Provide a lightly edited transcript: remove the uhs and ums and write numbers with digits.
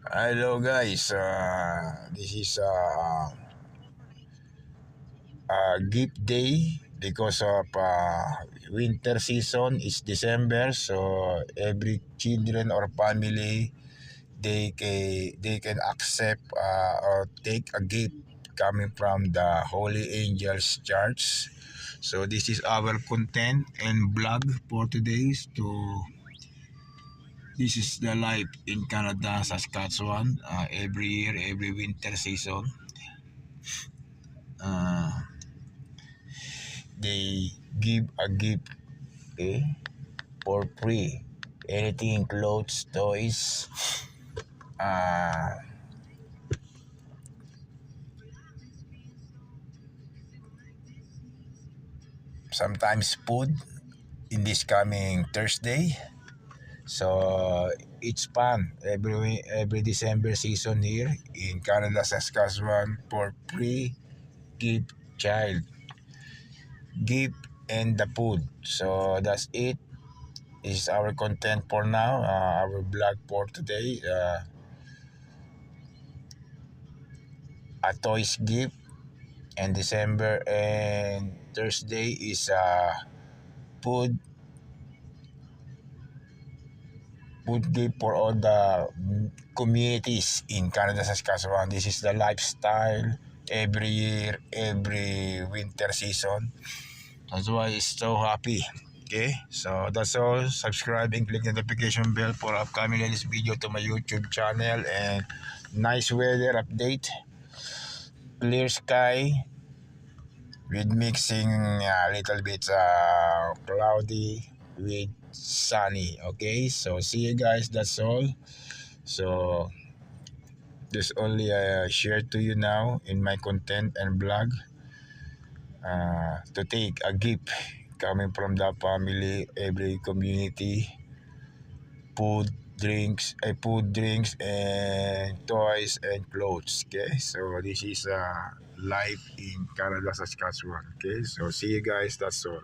Hello guys, this is gift day because of winter season is December, so every children or family they can accept or take a gift coming from the Holy Angels Church. So this is our content and blog for today. So this is the life in Canada, Saskatchewan. Every year, every winter season, uh, they give a gift, okay, for free. Anything, clothes, toys, uh, sometimes food in this coming Thursday. So it's fun every December season here in Canada, Saskatchewan for free gift child gift and the food. So that's it. This is our content for now. Our blog for today. A toys gift and December and Thursday is food food gift for all the communities in Canada, Saskatchewan. This is the lifestyle every year, every winter season. That's why it's so happy. Okay, so that's all. Subscribe and click the notification bell for upcoming latest video to my YouTube channel and nice weather update. Clear sky with mixing a little bit cloudy with sunny. Okay, so see you guys. That's all. So this only share to you now in my content and blog to take a gift coming from the family, every community, food drinks and toys and clothes. Okay, so this is life in Canada, Saskatchewan. Okay, so see you guys. That's all.